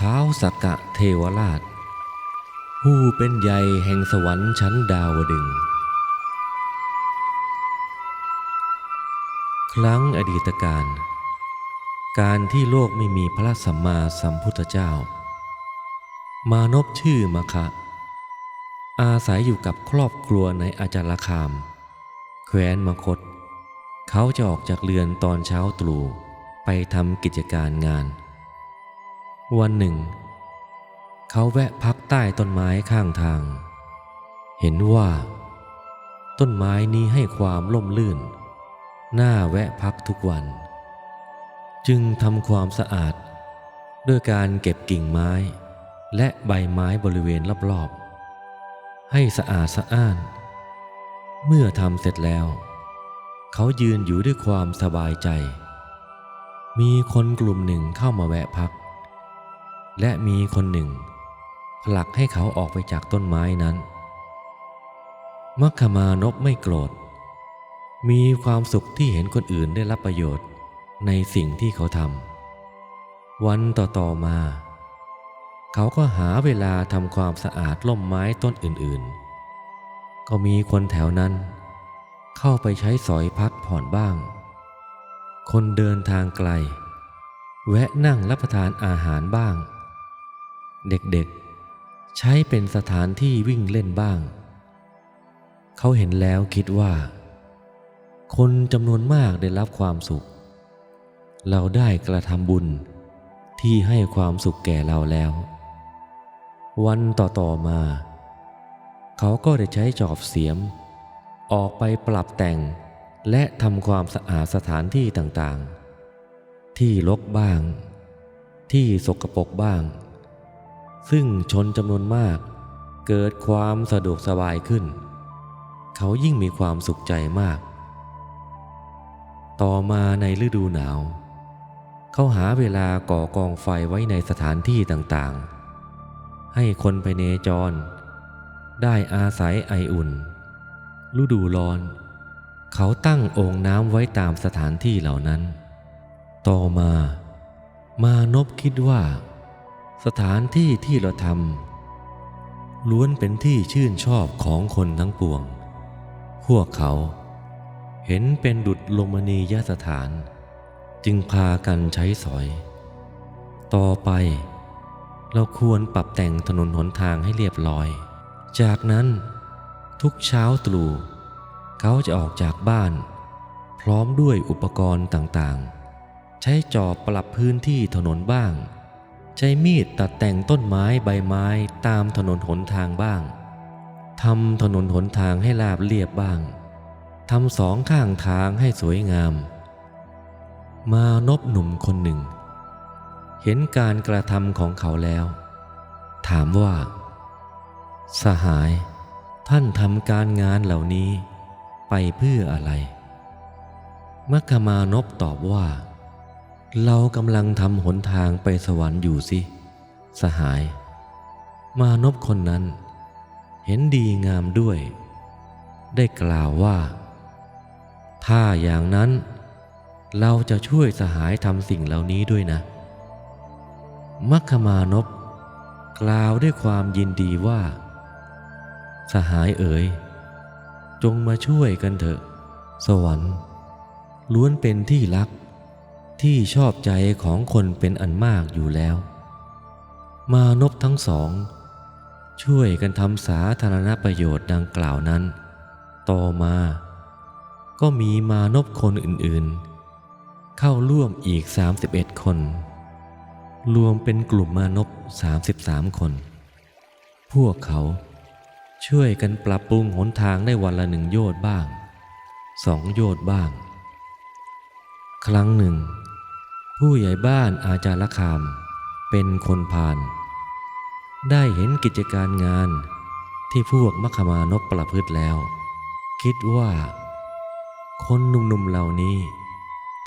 ท้าวสักกะเทวราชผู้เป็นใหญ่แห่งสวรรค์ชั้นดาวดึงส์ครั้งอดีตการที่โลกไม่มีพระสัมมาสัมพุทธเจ้ามานพชื่อมคะ อาศัยอยู่กับครอบครัวในอาจารคามแคว้นมคธเขาจะออกจากเรือนตอนเช้าตรู่ไปทำกิจการงานวันหนึ่งเขาแวะพักใต้ต้นไม้ข้างทางเห็นว่าต้นไม้นี้ให้ความร่มรื่นน่าแวะพักทุกวันจึงทำความสะอาดด้วยการเก็บกิ่งไม้และใบไม้บริเวณรอบๆให้สะอาดสะอ้านเมื่อทำเสร็จแล้วเขายืนอยู่ด้วยความสบายใจมีคนกลุ่มหนึ่งเข้ามาแวะพักและมีคนหนึ่งผลักให้เขาออกไปจากต้นไม้นั้นมัคคมานพไม่โกรธมีความสุขที่เห็นคนอื่นได้รับประโยชน์ในสิ่งที่เขาทำวันต่อมาเขาก็หาเวลาทำความสะอาดร่มไม้ต้นอื่นๆก็มีคนแถวนั้นเข้าไปใช้สอยพักผ่อนบ้างคนเดินทางไกลแวะนั่งรับประทานอาหารบ้างเด็กๆใช้เป็นสถานที่วิ่งเล่นบ้างเขาเห็นแล้วคิดว่าคนจำนวนมากได้รับความสุขเราได้กระทำบุญที่ให้ความสุขแก่เราแล้ววันต่อมาเขาก็ได้ใช้จอบเสียมออกไปปรับแต่งและทำความสะอาดสถานที่ต่างๆที่รกบ้างที่สกปรกบ้างซึ่งชนจำนวนมากเกิดความสะดวกสบายขึ้นเขายิ่งมีความสุขใจมากต่อมาในฤดูหนาวเขาหาเวลาก่อกองไฟไว้ในสถานที่ต่างๆให้คนพเนจรได้อาศัยไออุ่นฤดูร้อนเขาตั้งโอ่งน้ำไว้ตามสถานที่เหล่านั้นต่อมามานพคิดว่าสถานที่ที่เราทำล้วนเป็นที่ชื่นชอบของคนทั้งปวงพวกเขาเห็นเป็นดุจโลมณียสถานจึงพากันใช้สอยต่อไปเราควรปรับแต่งถนนหนทางให้เรียบร้อยจากนั้นทุกเช้าตรู่เขาจะออกจากบ้านพร้อมด้วยอุปกรณ์ต่างๆใช้จอบปรับพื้นที่ถนนบ้างใช้มีดตัดแต่งต้นไม้ใบไม้ตามถนนหนทางบ้างทำถนนหนทางให้ราบเรียบบ้างทำสองข้างทางให้สวยงามมานพหนุ่มคนหนึ่งเห็นการกระทำของเขาแล้วถามว่าสหายท่านทำการงานเหล่านี้ไปเพื่ออะไรมัคคมานพตอบว่าเรากำลังทำหนทางไปสวรรค์อยู่สิสหายมานพคนนั้นเห็นดีงามด้วยได้กล่าวว่าถ้าอย่างนั้นเราจะช่วยสหายทำสิ่งเหล่านี้ด้วยนะมัคคมานพกล่าวด้วยความยินดีว่าสหายเอ๋ยจงมาช่วยกันเถอะสวรรค์ล้วนเป็นที่รักที่ชอบใจของคนเป็นอันมากอยู่แล้วมานพทั้งสองช่วยกันทำสาธารณประโยชน์ดังกล่าวนั้นต่อมาก็มีมานพคนอื่นๆเข้าร่วมอีก31คนรวมเป็นกลุ่มมานพ33คนพวกเขาช่วยกันปรับปรุงหนทางได้วันละ1 โยชน์บ้าง2 โยชน์บ้างครั้งหนึ่งผู้ใหญ่บ้านอาจารคามเป็นคนพาลได้เห็นกิจการงานที่พวกมัคคมานพประพฤติแล้วคิดว่าคนหนุ่มๆเหล่านี้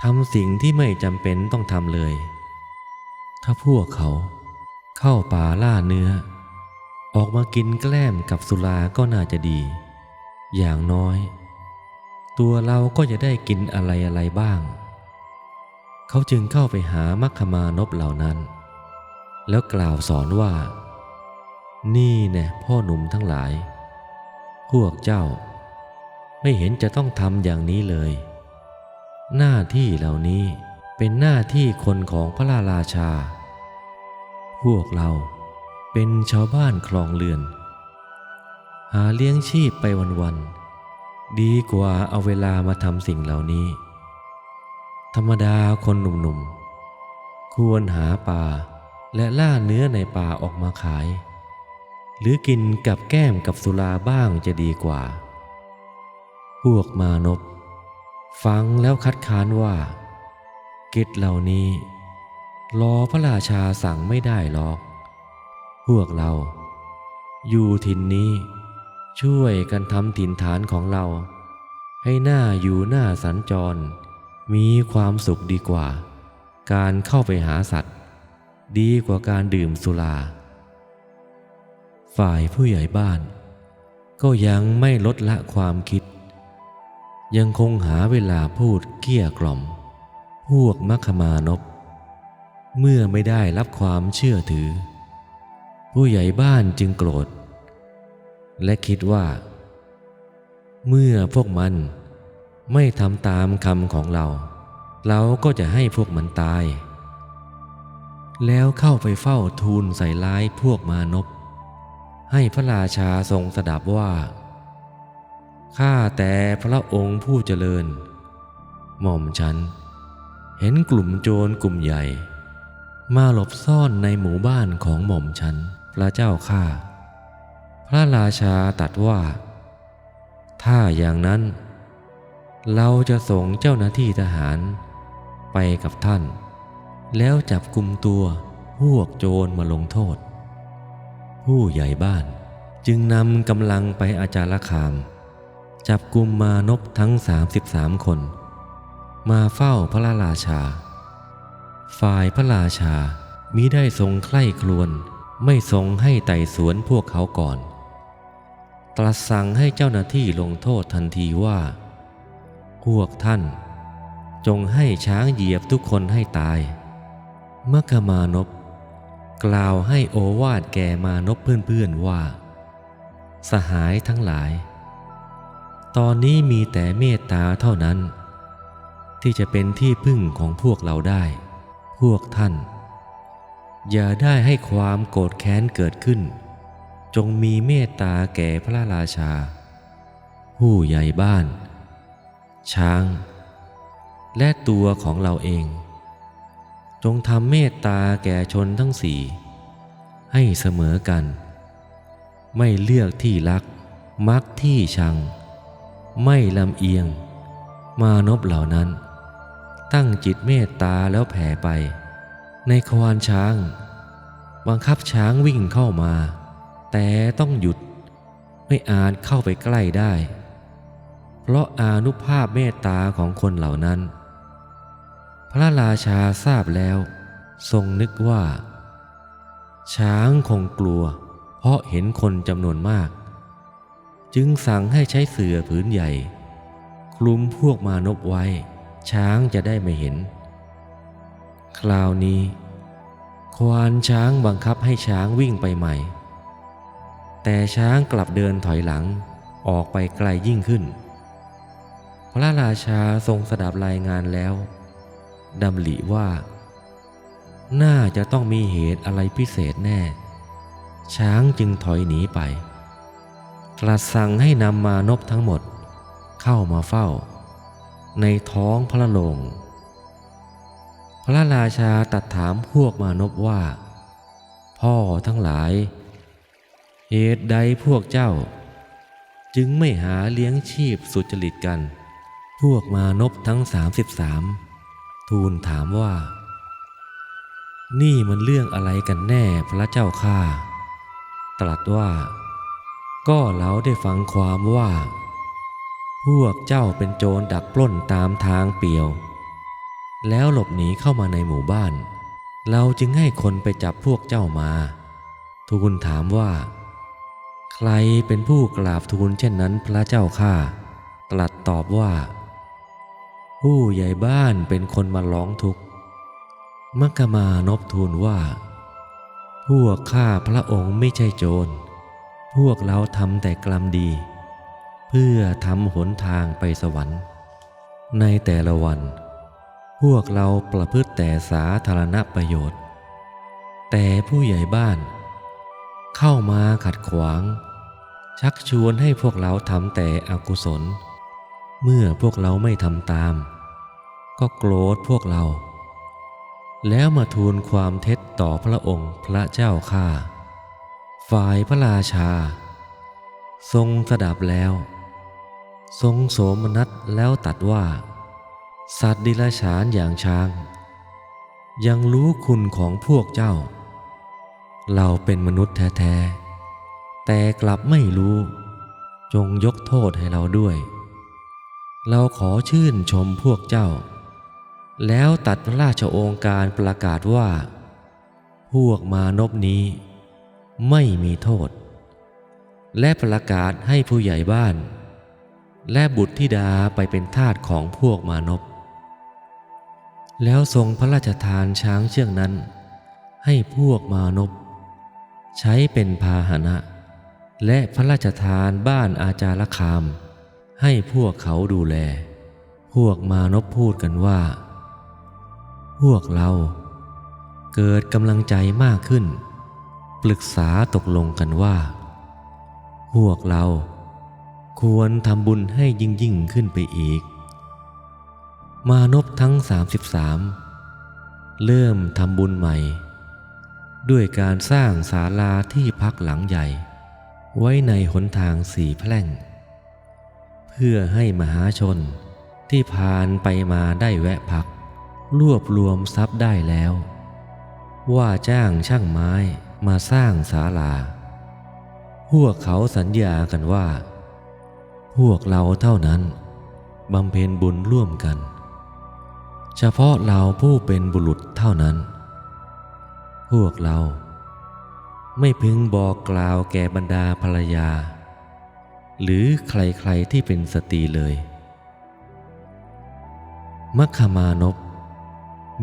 ทำสิ่งที่ไม่จำเป็นต้องทำเลยถ้าพวกเขาเข้าป่าล่าเนื้อออกมากินแกล้มกับสุราก็น่าจะดีอย่างน้อยตัวเราก็จะได้กินอะไรบ้างเขาจึงเข้าไปหามัคคมานพเหล่านั้น แล้วกล่าวสอนว่านี่แน่พ่อหนุ่มทั้งหลายพวกเจ้าไม่เห็นจะต้องทำอย่างนี้เลยหน้าที่เหล่านี้เป็นหน้าที่คนของพระราชาพวกเราเป็นชาวบ้านคลองเรือนหาเลี้ยงชีพไปวันๆดีกว่าเอาเวลามาทำสิ่งเหล่านี้ธรรมดาคนหนุ่มๆควรหาปลาและล่าเนื้อในป่าออกมาขายหรือกินกับแก้มกับสุราบ้างจะดีกว่าพวกมานพฟังแล้วคัดค้านว่ากิจเหล่านี้รอพระราชาสั่งไม่ได้หรอกพวกเราอยู่ถิ่นนี้ช่วยกันทำถิ่นฐานของเราให้น่าอยู่น่าสัญจรมีความสุขดีกว่าการเข้าไปหาสัตว์ดีกว่าการดื่มสุราฝ่ายผู้ใหญ่บ้านก็ยังไม่ลดละความคิดยังคงหาเวลาพูดเกลี้ยกล่อมพวกมัคคมานพเมื่อไม่ได้รับความเชื่อถือผู้ใหญ่บ้านจึงโกรธและคิดว่าเมื่อพวกมันไม่ทำตามคำของเราก็จะให้พวกมันตายแล้วเข้าไปเฝ้าทูลใส่ร้ายพวกมานพให้พระราชาทรงสดับว่าข้าแต่พระองค์ผู้เจริญหม่อมฉันเห็นกลุ่มโจรกลุ่มใหญ่มาหลบซ่อนในหมู่บ้านของหม่อมฉันพระเจ้าข้าพระราชาตรัสว่าถ้าอย่างนั้นเราจะส่งเจ้าหน้าที่ทหารไปกับท่านแล้วจับกุมตัวพวกโจรมาลงโทษผู้ใหญ่บ้านจึงนำกำลังไปอาจารคามจับกุมมานพทั้ง33 คนมาเฝ้าพระราชาฝ่ายพระราชามิได้ทรงใคร่ครวญไม่ทรงให้ไต่สวนพวกเขาก่อนตรัสสั่งให้เจ้าหน้าที่ลงโทษทันทีว่าพวกท่านจงให้ช้างเหยียบทุกคนให้ตายมัคคมานพกล่าวให้โอวาทแก่มานพเพื่อนๆว่าสหายทั้งหลายตอนนี้มีแต่เมตตาเท่านั้นที่จะเป็นที่พึ่งของพวกเราได้พวกท่านอย่าได้ให้ความโกรธแค้นเกิดขึ้นจงมีเมตตาแก่พระราชาผู้ใหญ่บ้านช้างและตัวของเราเองจงทำเมตตาแก่ชนทั้งสี่ให้เสมอกันไม่เลือกที่รักมักที่ชังไม่ลำเอียงมานพเหล่านั้นตั้งจิตเมตตาแล้วแผ่ไปในควานช้างบังคับช้างวิ่งเข้ามาแต่ต้องหยุดไม่อาจเข้าไปใกล้ได้เพราะอานุภาพเมตตาของคนเหล่านั้นพระราชาทราบแล้วทรงนึกว่าช้างคงกลัวเพราะเห็นคนจำนวนมากจึงสั่งให้ใช้เสื่อผืนใหญ่คลุมพวกมานพไว้ช้างจะได้ไม่เห็นคราวนี้ควานช้างบังคับให้ช้างวิ่งไปใหม่แต่ช้างกลับเดินถอยหลังออกไปไกลยิ่งขึ้นพระราชาทรงสดับรายงานแล้วดำริว่าน่าจะต้องมีเหตุอะไรพิเศษแน่ช้างจึงถอยหนีไปตรัสสั่งให้นำมานพทั้งหมดเข้ามาเฝ้าในท้องพระโรงพระราชาตรัสถามพวกมานพว่าพ่อทั้งหลายเหตุใดพวกเจ้าจึงไม่หาเลี้ยงชีพสุจริตกันพวกมานพทั้ง33ทูลถามว่านี่มันเรื่องอะไรกันแน่พระเจ้าข้าตรัสว่าก็เราได้ฟังความว่าพวกเจ้าเป็นโจรดักปล้นตามทางเปี่ยวแล้วหลบหนีเข้ามาในหมู่บ้านเราจึงให้คนไปจับพวกเจ้ามาทูลถามว่าใครเป็นผู้กราบทูลเช่นนั้นพระเจ้าข้าตรัสตอบว่าผู้ใหญ่บ้านเป็นคนมาร้องทุกข์มัคคมานพทูลว่า พวกข้าพระองค์ไม่ใช่โจรพวกเราทำแต่กรรมดี เพื่อทำหนทางไปสวรรค์ในแต่ละวันพวกเราประพฤติแต่สาธารณประโยชน์แต่ผู้ใหญ่บ้านเข้ามาขัดขวางชักชวนให้พวกเราทำแต่อกุศลเมื่อพวกเราไม่ทำตามก็โกรธพวกเราแล้วมาทูลความเท็จต่อพระองค์พระเจ้าข้าฝ่ายพระราชาทรงสดับแล้วทรงโสมนัสแล้วตรัสว่าสัตว์ดิลฉานอย่างช้างยังรู้คุณของพวกเจ้าเราเป็นมนุษย์แท้ๆแต่กลับไม่รู้จงยกโทษให้เราด้วยเราขอชื่นชมพวกเจ้าแล้วตัดพระราชโองการประกาศว่าพวกมานพนี้ไม่มีโทษและประกาศให้ผู้ใหญ่บ้านและบุตรธิดาไปเป็นทาสของพวกมานพแล้วทรงพระราชทานช้างเชือกนั้นให้พวกมานพใช้เป็นพาหนะและพระราชทานบ้านอาจารคามให้พวกเขาดูแลพวกมานพพูดกันว่าพวกเราเกิดกำลังใจมากขึ้นปรึกษาตกลงกันว่าพวกเราควรทำบุญให้ยิ่งขึ้นไปอีกมานพทั้ง33เริ่มทำบุญใหม่ด้วยการสร้างศาลาที่พักหลังใหญ่ไว้ในหนทาง4 แพร่งเพื่อให้มหาชนที่ผ่านไปมาได้แวะพักรวบรวมทรัพย์ได้แล้วว่าจ้างช่างไม้มาสร้างศาลาพวกเขาสัญญากันว่าพวกเราเท่านั้นบำเพ็ญบุญร่วมกันเฉพาะเราผู้เป็นบุรุษเท่านั้นพวกเราไม่พึงบอกกล่าวแก่บรรดาภรรยาหรือใครๆที่เป็นสตรีเลยมัคคมานพ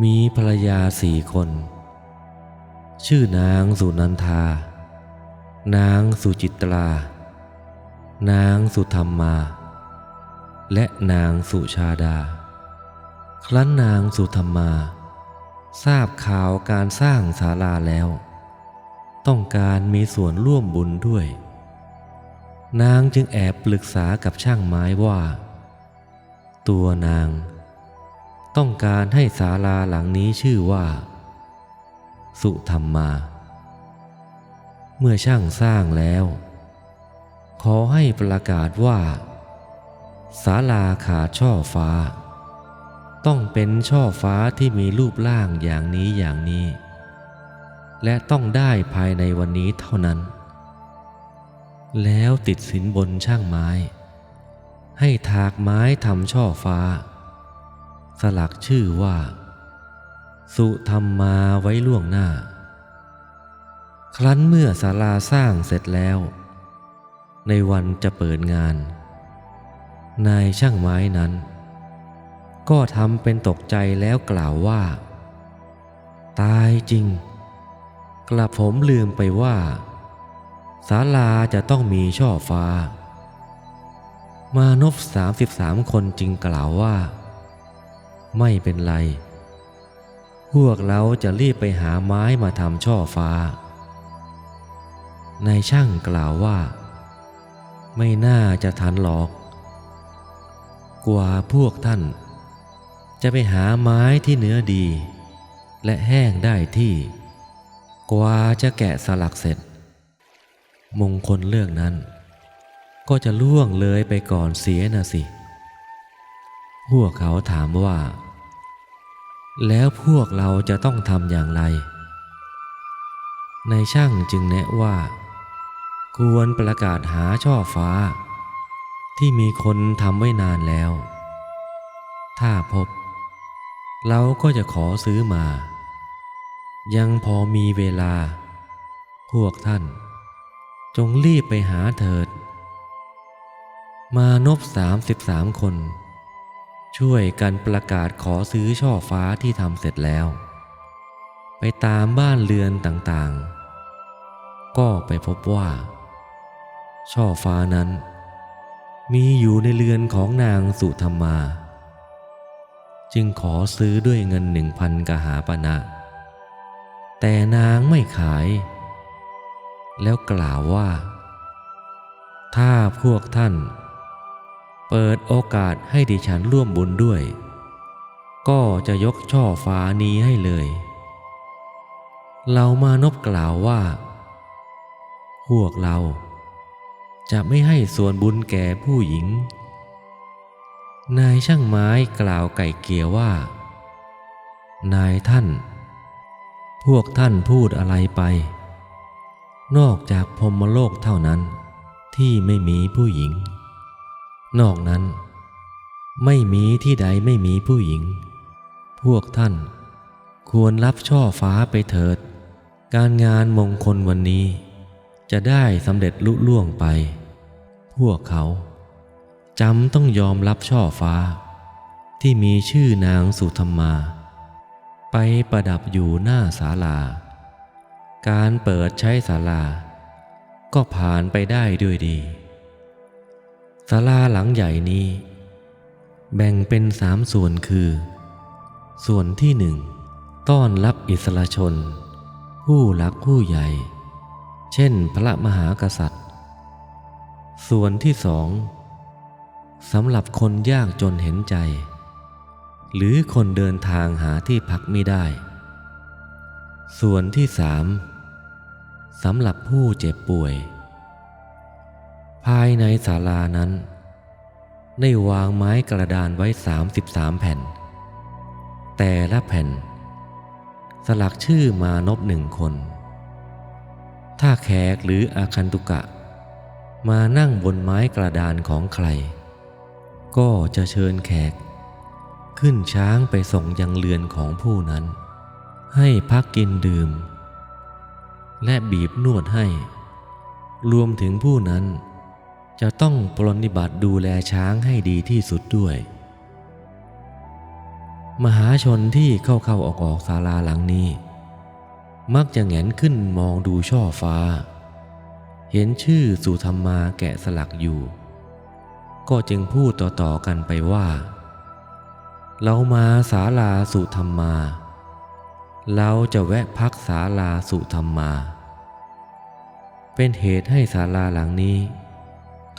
มีภรรยา4 คนชื่อนางสุนันทานางสุจิตรานางสุธรรมาและนางสุชาดาครั้นนางสุธรรมาทราบข่าวการสร้างศาลาแล้วต้องการมีส่วนร่วมบุญด้วยนางจึงแอบปรึกษากับช่างไม้ว่าตัวนางต้องการให้ศาลาหลังนี้ชื่อว่าสุธรรมาเมื่อช่างสร้างแล้วขอให้ประกาศว่าศาลาขาดช่อฟ้าต้องเป็นช่อฟ้าที่มีรูปร่างอย่างนี้อย่างนี้และต้องได้ภายในวันนี้เท่านั้นแล้วติดสินบนช่างไม้ให้ถากไม้ทำช่อฟ้าสลักชื่อว่าสุธรรมาไว้ล่วงหน้าครั้นเมื่อศาลาสร้างเสร็จแล้วในวันจะเปิดงานนายช่างไม้นั้นก็ทำเป็นตกใจแล้วกล่าวว่าตายจริงกระผมลืมไปว่าศาลาจะต้องมีช่อฟ้ามานพ33 คนจึงกล่าวว่าไม่เป็นไรพวกเราจะรีบไปหาไม้มาทำช่อฟ้านายช่างกล่าวว่าไม่น่าจะทันหรอกกว่าพวกท่านจะไปหาไม้ที่เนื้อดีและแห้งได้ที่กว่าจะแกะสลักเสร็จมงคลเลือกนั้นก็จะล่วงเลยไปก่อนเสียนะสิพวกเขาถามว่าแล้วพวกเราจะต้องทำอย่างไรนายช่างจึงแนะว่าควรประกาศหาช่อฟ้าที่มีคนทำไว้นานแล้วถ้าพบเราก็จะขอซื้อมายังพอมีเวลาพวกท่านจงรีบไปหาเถิดมานพ33 คนช่วยกันประกาศขอซื้อช่อฟ้าที่ทำเสร็จแล้วไปตามบ้านเรือนต่าง ก็ไปพบว่าช่อฟ้านั้นมีอยู่ในเรือนของนางสุธรรมาจึงขอซื้อด้วยเงิน1,000 กหาปณะแต่นางไม่ขายแล้วกล่าวว่าถ้าพวกท่านเปิดโอกาสให้ดิฉันร่วมบุญด้วยก็จะยกช่อฟ้านี้ให้เลยเหล่ามานพกล่าวว่าพวกเราจะไม่ให้ส่วนบุญแก่ผู้หญิงนายช่างไม้กล่าวไก่เกลี่ยว่านายท่านพวกท่านพูดอะไรไปนอกจากพรหมโลกเท่านั้นที่ไม่มีผู้หญิงนอกนั้นไม่มีที่ใดไม่มีผู้หญิงพวกท่านควรรับช่อฟ้าไปเถิดการงานมงคลวันนี้จะได้สำเร็จลุล่วงไปพวกเขาจำต้องยอมรับช่อฟ้าที่มีชื่อนางสุธรรมาไปประดับอยู่หน้าศาลาการเปิดใช้ศาลาก็ผ่านไปได้ด้วยดีศาลาหลังใหญ่นี้แบ่งเป็น3 ส่วนคือส่วนที่1ต้อนรับอิสระชนผู้หลักผู้ใหญ่เช่นพระมหากษัตริย์ส่วนที่2สำหรับคนยากจนเห็นใจหรือคนเดินทางหาที่พักไม่ได้ส่วนที่3สำหรับผู้เจ็บป่วยภายในศาลานั้นได้วางไม้กระดานไว้33 แผ่นแต่ละแผ่นสลักชื่อมานพ1 คนถ้าแขกหรืออาคันตุกะมานั่งบนไม้กระดานของใครก็จะเชิญแขกขึ้นช้างไปส่งยังเรือนของผู้นั้นให้พักกินดื่มและบีบนวดให้รวมถึงผู้นั้นจะต้องปรนนิบัติดูแลช้างให้ดีที่สุดด้วยมหาชนที่เข้าออกศาลาหลังนี้มักจะแหงนขึ้นมองดูช่อฟ้าเห็นชื่อสุธรรมาแกะสลักอยู่ก็จึงพูดต่อๆกันไปว่าเรามาศาลาสุธรรมาเราจะแวะพักศาลาสุธรรมาเป็นเหตุให้ศาลาหลังนี้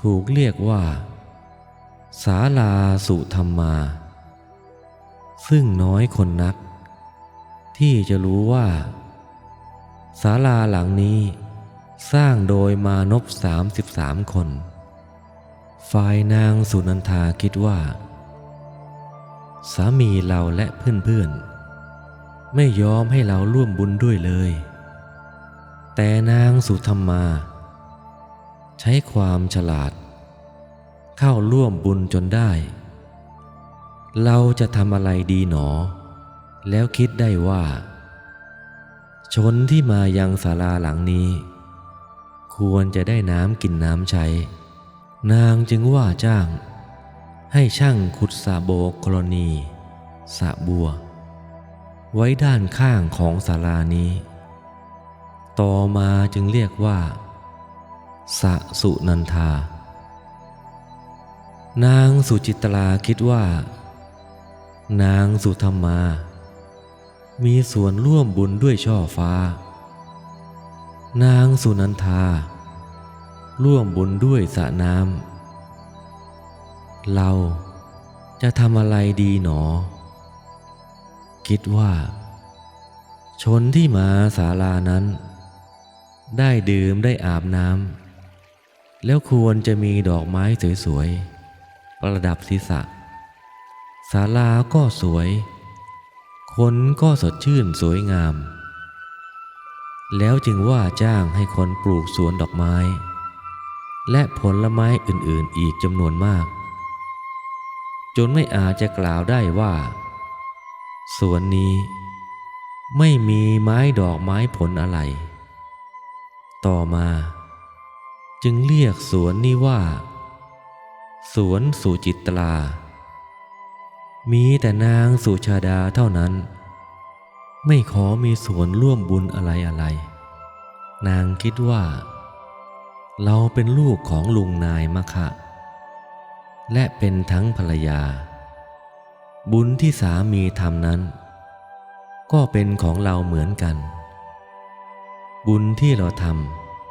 ถูกเรียกว่าศาลาสุธรรมาซึ่งน้อยคนนักที่จะรู้ว่าศาลาหลังนี้สร้างโดยมานพ33 คนฝ่ายนางสุนันทาคิดว่าสามีเราและเพื่อนๆไม่ยอมให้เราร่วมบุญด้วยเลยแต่นางสุธรรมาใช้ความฉลาดเข้าร่วมบุญจนได้เราจะทำอะไรดีหนอแล้วคิดได้ว่าชนที่มายังศาลาหลังนี้ควรจะได้น้ำกินน้ำใช้นางจึงว่าจ้างให้ช่างขุดสระโบกรณีสระบัวไว้ด้านข้างของศาลานี้ต่อมาจึงเรียกว่าสระสุนันทานางสุจิตราคิดว่านางสุธรรมามีส่วนร่วมบุญด้วยช่อฟ้านางสุนันทาร่วมบุญด้วยสระน้ำเราจะทำอะไรดีหนอคิดว่าชนที่มาศาลานั้นได้ดื่มได้อาบน้ำแล้วควรจะมีดอกไม้สวยๆประดับศีรษะศาลาก็สวยคนก็สดชื่นสวยงามแล้วจึงว่าจ้างให้คนปลูกสวนดอกไม้และผลไม้อื่นๆอีกจำนวนมากจนไม่อาจจะกล่าวได้ว่าสวนนี้ไม่มีไม้ดอกไม้ผลอะไรต่อมาจึงเรียกสวนนี้ว่าสวนสุจิตรามีแต่นางสุชาดาเท่านั้นไม่ขอมีส่วนร่วมบุญอะไร นางคิดว่าเราเป็นลูกของลุงนายมคะและเป็นทั้งภรรยาบุญที่สามีทำนั้นก็เป็นของเราเหมือนกันบุญที่เราท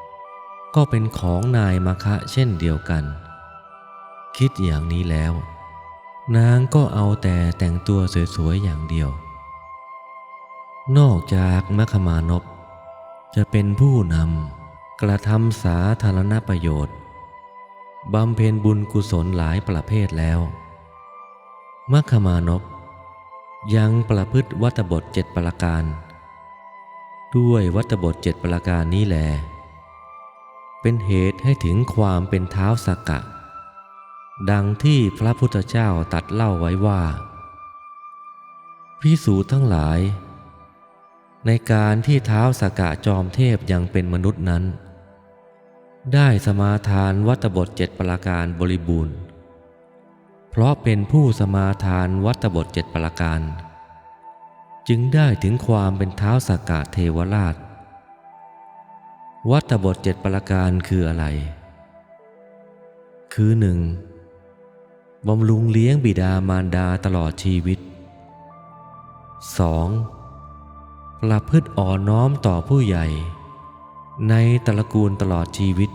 ำก็เป็นของนายมคะเช่นเดียวกันคิดอย่างนี้แล้วนางก็เอาแต่แต่งตัวสวยๆอย่างเดียวนอกจากมัคคมานพจะเป็นผู้นำกระทำสาธารณประโยชน์บำเพ็ญบุญกุศลหลายประเภทแล้วมัคคมานพยังประพฤติวัตบท7ประการด้วยวัตบท7ประการนี้แลเป็นเหตุให้ถึงความเป็นท้าวสักกะดังที่พระพุทธเจ้าตรัสเล่าไว้ว่าภิกษุทั้งหลายในการที่ท้าวสักกะจอมเทพยังเป็นมนุษย์นั้นได้สมาทานวัตบท7ประการบริบูรณ์เพราะเป็นผู้สมาทานวัตบท7ประการจึงได้ถึงความเป็นท้าวสักกะเทวราชวัตบท7ประการคืออะไรคือ 1. บำรุงเลี้ยงบิดามารดาตลอดชีวิต 2. ประพฤติอ่อนน้อมต่อผู้ใหญ่ในตระกูลตลอดชีวิต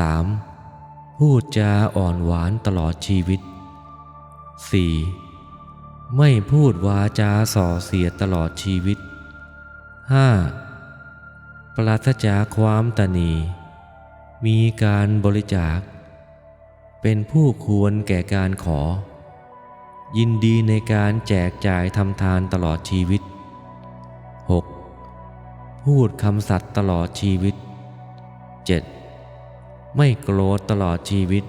3. พูดจาอ่อนหวานตลอดชีวิต 4. ไม่พูดวาจาส่อเสียดตลอดชีวิต 5. ปราศจากความตณีมีการบริจาคเป็นผู้ควรแก่การขอยินดีในการแจกจ่ายทำทานตลอดชีวิต 6. พูดคำสัตย์ตลอดชีวิต 7. ไม่โกรธตลอดชีวิต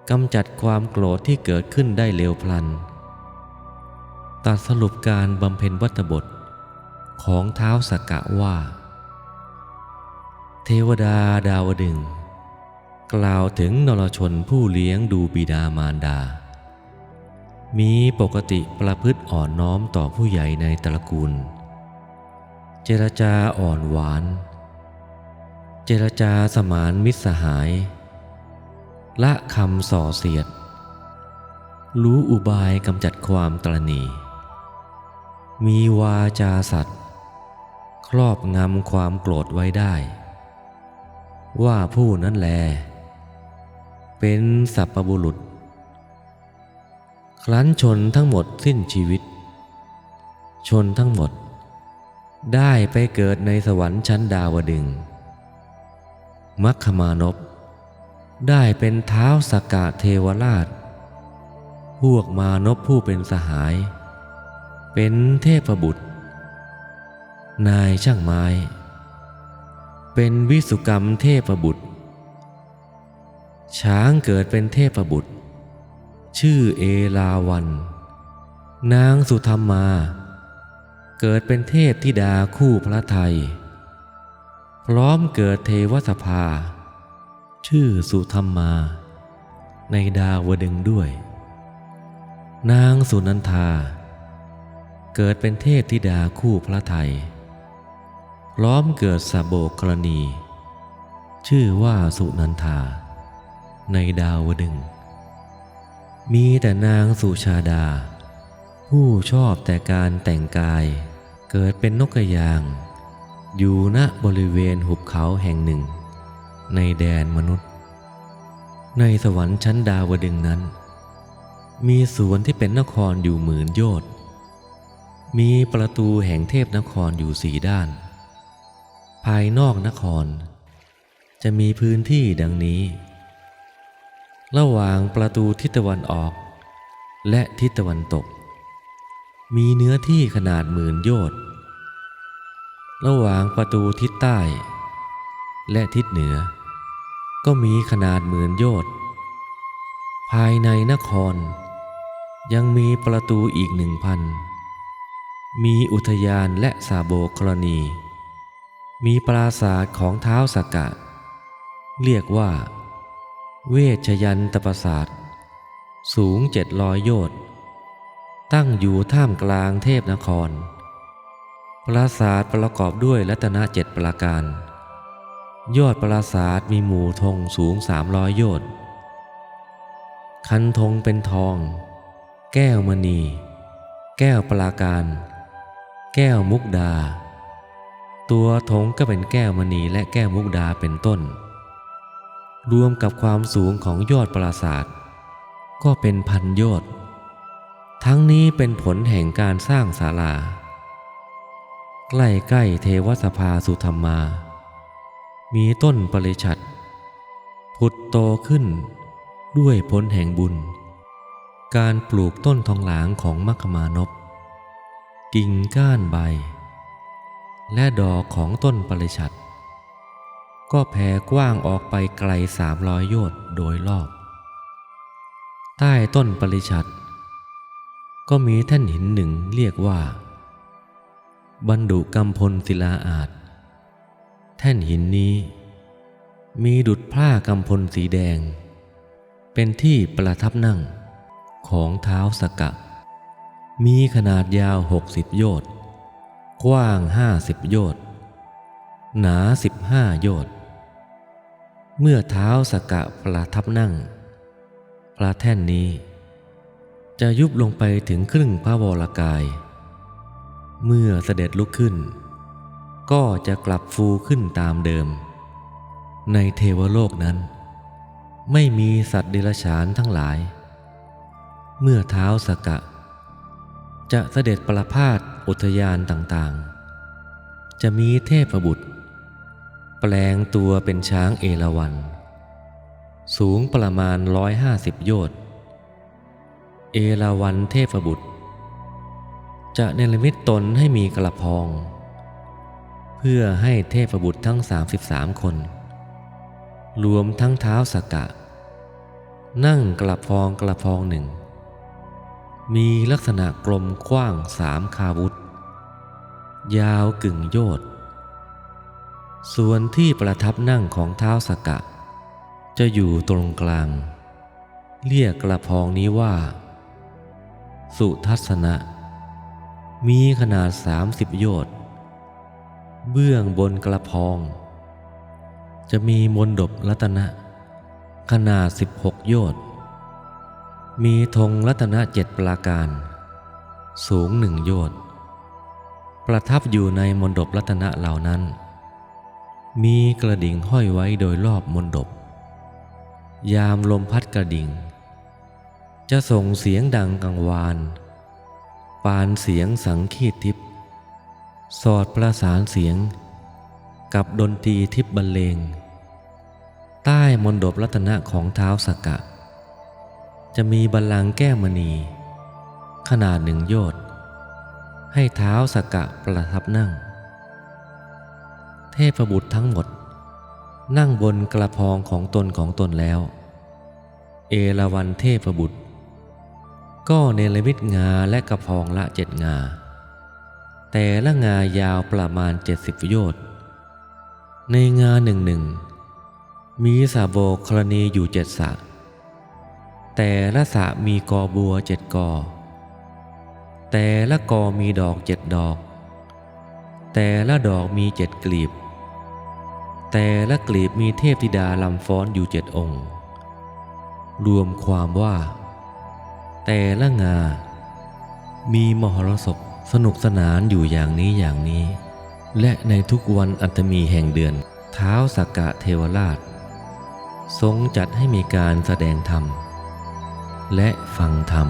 กำจัดความโกรธที่เกิดขึ้นได้เร็วพลันตัดสรุปการบำเพ็ญวัตบทของท้าวสักกะว่าเทวดาดาวดึงส์กล่าวถึงนรชนผู้เลี้ยงดูบิดามารดามีปกติประพฤติอ่อนน้อมต่อผู้ใหญ่ในตระกูลเจรจาอ่อนหวานเจรจาสมานมิตรสหายละคำส่อเสียดรู้อุบายกำจัดความตระหนี่มีวาจาสัตย์ครอบงำความโกรธไว้ได้ว่าผู้นั้นแลเป็นสัพพบุรุษครั้นชนทั้งหมดสิ้นชีวิตชนทั้งหมดได้ไปเกิดในสวรรค์ชั้นดาวดึงส์มัคคมานพได้เป็นท้าวสักกะเทวราชพวกมานพผู้เป็นสหายเป็นเทพบุตรนายช่างไม้เป็นวิสุกรรมเทพบุตรช้างเกิดเป็นเทพบุตรชื่อเอราวัณนางสุธรรมาเกิดเป็นเทพธิดาคู่พระไทยพร้อมเกิดเทวสภาชื่อสุธรรมาในดาวดึงส์ด้วยนางสุนันทาเกิดเป็นเทพธิดาคู่พระไทยพร้อมเกิดสาโบกรณี ชื่อว่าสุนันทาในดาวดึงส์มีแต่นางสุชาดาผู้ชอบแต่การแต่งกายเกิดเป็นนกกระยางอยู่ณบริเวณหุบเขาแห่งหนึ่งในแดนมนุษย์ในสวรรค์ชั้นดาวดึงส์นั้นมีสวนที่เป็นนครอยู่หมื่นโยชน์มีประตูแห่งเทพนครอยู่4ด้านภายนอกนครจะมีพื้นที่ดังนี้ระหว่างประตูทิศตะวันออกและทิศตะวันตกมีเนื้อที่ขนาดหมื่นโยชน์ระหว่างประตูทิศใต้และทิศเหนือก็มีขนาดหมื่นโยชน์ภายในนครยังมีประตูอีก1,000มีอุทยานและสาโบกรณีมีปราสาทของท้าวสักกะเรียกว่าเวชยันตปราสาทสูง700 โยชน์ตั้งอยู่ท่ามกลางเทพนคร ปราสาทประกอบด้วยรัตน7ประการ ยอดปราสาทมีหมู่ธงสูง300 โยชน์คันธงเป็นทองแก้วมณีแก้วปราการ แก้วมุกดาตัวธงก็เป็นแก้วมณีและแก้วมุกดาเป็นต้นรวมกับความสูงของยอดปราสาทก็เป็น1,000 โยชน์ทั้งนี้เป็นผลแห่งการสร้างศาลาใกล้ๆเทวสภาสุธรรมามีต้นปริฉัตรผุดโตขึ้นด้วยผลแห่งบุญการปลูกต้นทองหลางของมัคคมานพกิ่งก้านใบและดอกของต้นปริฉัตรก็แผ่กว้างออกไปไกล300 โยชน์โดยรอบใต้ต้นปริฉัตรก็มีแท่นหินหนึ่งเรียกว่าบรรดุกัมพลศิลาอาสน์แท่นหินนี้มีดุจผ้ากัมพลสีแดงเป็นที่ประทับนั่งของท้าวสักกะมีขนาดยาว60 โยชน์กว้าง50 โยชน์หนา15 โยชน์เมื่อท้าวสักกะประทับนั่งพระแท่นนี้จะยุบลงไปถึงครึ่งพระวรกายเมื่อเสด็จลุกขึ้นก็จะกลับฟูขึ้นตามเดิมในเทวโลกนั้นไม่มีสัตว์เดรัจฉานทั้งหลายเมื่อท้าวสักกะจะเสด็จประพาสอุทยานต่างๆจะมีเทพบุตรแปลงตัวเป็นช้างเอราวัณสูงประมาณ150 โยชน์เอราวัณเทพบุตรจะเนรมิตตนให้มีกระพองเพื่อให้เทพบุตรทั้ง33 คนรวมทั้งท้าวสักกะนั่งกระพองหนึ่งมีลักษณะกลมกว้าง3 คาวุธยาวกึ่งโยชน์ส่วนที่ประทับนั่งของท้าวสักกะจะอยู่ตรงกลางเรียกกระพองนี้ว่าสุทัศนะมีขนาด30 โยชน์เบื้องบนกระพองจะมีมณฑปรัตนะขนาด16 โยชน์มีธงรัตน7ประการสูง1 โยชน์ประทับอยู่ในมณฑปรัตนะเหล่านั้นมีกระดิ่งห้อยไว้โดยรอบมณฑปยามลมพัดกระดิ่งจะส่งเสียงดังกังวานปานเสียงสังคีตทิพย์สอดประสานเสียงกับดนตรีทิพย์บรรเลงใต้มณฑปรัตนะของท้าวสักกะจะมีบัลลังก์แก้วมณีขนาด1 โยชน์ให้ท้าวสักกะประทับนั่งเทพบุตรทั้งหมดนั่งบนกระพองของตนแล้วเอราวัณเทพบุตรก็เนรมิตงาและกระพองละ7 งาแต่ละงายาวประมาณ70 โยชน์ในงาหนึ่งมีสระโบกกรณีอยู่7 สระแต่ละสระมีกอบัว7 กอแต่ละกอมีดอก7 ดอกแต่ละดอกมี7 กลีบแต่ละกลีบมีเทพธิดาลำฟ้อนอยู่7 องค์รวมความว่าแต่ละงามีมหรสพสนุกสนานอยู่อย่างนี้และในทุกวันอัตมีแห่งเดือนท้าวสักกะเทวราชทรงจัดให้มีการแสดงธรรมและฟังธรรม